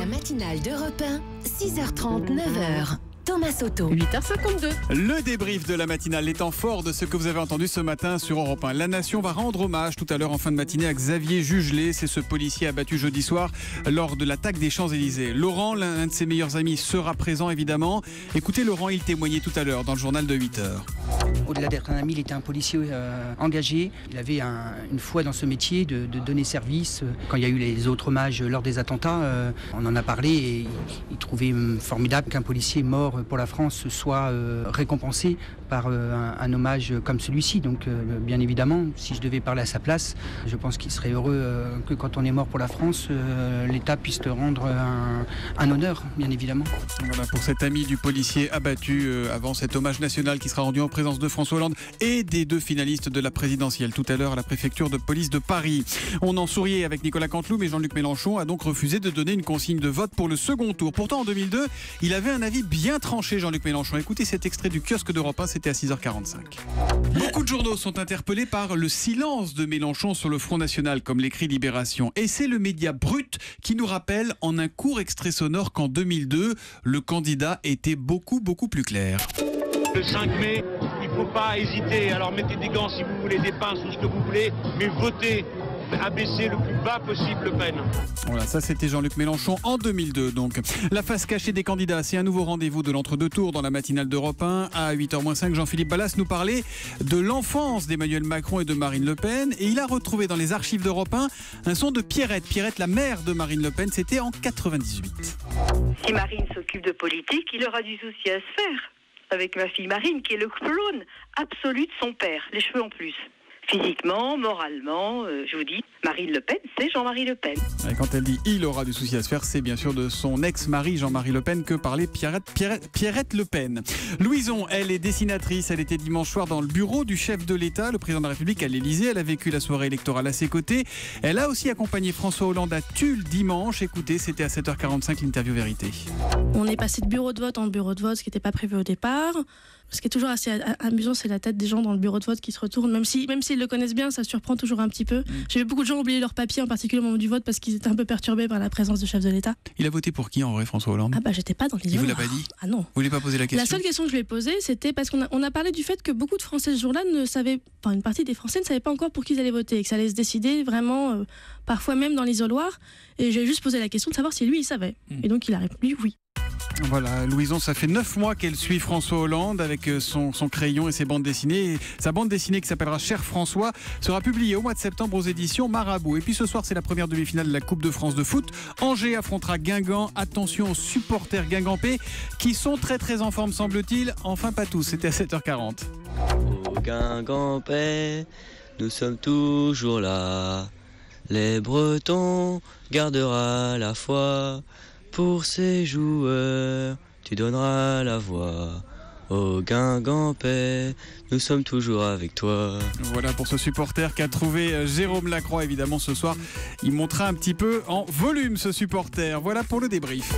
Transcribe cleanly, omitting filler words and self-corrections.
matinale d'Europe 1, 6h30, 9h. Thomas Soto. 8h52. Le débrief de la matinale, les temps forts de ce que vous avez entendu ce matin sur Europe 1. La Nation va rendre hommage tout à l'heure en fin de matinée à Xavier Jugelé. C'est ce policier abattu jeudi soir lors de l'attaque des Champs-Élysées. Laurent, l'un de ses meilleurs amis, sera présent évidemment. Écoutez Laurent, il témoignait tout à l'heure dans le journal de 8h. Au-delà d'être un ami, il était un policier engagé. Il avait une foi dans ce métier de donner service. Quand il y a eu les autres hommages lors des attentats, on en a parlé et il trouvait formidable qu'un policier mort pour la France soit récompensé par un hommage comme celui-ci. Donc bien évidemment, si je devais parler à sa place, je pense qu'il serait heureux que quand on est mort pour la France, l'État puisse te rendre un honneur, bien évidemment. Voilà pour cet ami du policier abattu avant cet hommage national qui sera rendu en présence de François Hollande et des deux finalistes de la présidentielle tout à l'heure à la préfecture de police de Paris. On en souriait avec Nicolas Canteloup, mais Jean-Luc Mélenchon a donc refusé de donner une consigne de vote pour le second tour. Pourtant en 2002, il avait un avis bien tranché, Jean-Luc Mélenchon. Écoutez cet extrait du kiosque d'Europe 1, c'était à 6h45. Beaucoup de journaux sont interpellés par le silence de Mélenchon sur le Front National, comme l'écrit Libération. Et c'est le média Brut qui nous rappelle en un court extrait sonore qu'en 2002, le candidat était beaucoup plus clair. Le 5 mai, il ne faut pas hésiter. Alors mettez des gants si vous voulez, des pinces ou ce que vous voulez, mais votez. Abaisser le plus bas possible Le Pen. Voilà, ça c'était Jean-Luc Mélenchon en 2002 donc. La face cachée des candidats, c'est un nouveau rendez-vous de l'entre-deux tours dans la matinale d'Europe 1. À 8h-5, Jean-Philippe Ballas nous parlait de l'enfance d'Emmanuel Macron et de Marine Le Pen. Et il a retrouvé dans les archives d'Europe 1 un son de Pierrette. Pierrette, la mère de Marine Le Pen, c'était en 98. Si Marine s'occupe de politique, il aura du souci à se faire. Avec ma fille Marine, qui est le clone absolu de son père, les cheveux en plus. Physiquement, moralement, je vous dis, Marine Le Pen, c'est Jean-Marie Le Pen. Et quand elle dit « il aura du souci à se faire », c'est bien sûr de son ex-mari Jean-Marie Le Pen que parlait Pierrette Le Pen. Louison, elle est dessinatrice, elle était dimanche soir dans le bureau du chef de l'État, le président de la République à l'Élysée, elle a vécu la soirée électorale à ses côtés. Elle a aussi accompagné François Hollande à Tulle dimanche. Écoutez, c'était à 7h45 l'interview vérité. On est passé de bureau de vote en bureau de vote, ce qui n'était pas prévu au départ. Ce qui est toujours assez amusant, c'est la tête des gens dans le bureau de vote qui se retournent, même s'ils le connaissent bien, ça surprend toujours un petit peu. J'ai vu beaucoup de gens oublier leur papier, en particulier au moment du vote, parce qu'ils étaient un peu perturbés par la présence du chef de l'État. Il a voté pour qui en vrai, François Hollande? Ah bah j'étais pas dans les Il vous l'a pas dit? Ah non. Vous voulez pas poser la question? La seule question que je lui ai posée, c'était parce qu'on a parlé du fait que beaucoup de Français ce jour-là une partie des Français ne savaient pas encore pour qui ils allaient voter, et que ça allait se décider vraiment, parfois même dans l'isoloir. Et j'ai juste posé la question de savoir si lui il savait. Et donc il a répondu oui. Voilà, Louison, ça fait 9 mois qu'elle suit François Hollande avec son crayon et ses bandes dessinées. Et sa bande dessinée qui s'appellera Cher François sera publiée au mois de septembre aux éditions Marabout. Et puis ce soir, c'est la première demi-finale de la Coupe de France de foot. Angers affrontera Guingamp. Attention aux supporters guingampais qui sont très en forme, semble-t-il. Enfin, pas tous, c'était à 7h40. Au Guingampais, nous sommes toujours là. Les Bretons gardera la foi. Pour ces joueurs, tu donneras la voix. Au Guingampais, nous sommes toujours avec toi. Voilà pour ce supporter qu'a trouvé Jérôme Lacroix, évidemment, ce soir. Il montera un petit peu en volume, ce supporter. Voilà pour le débrief.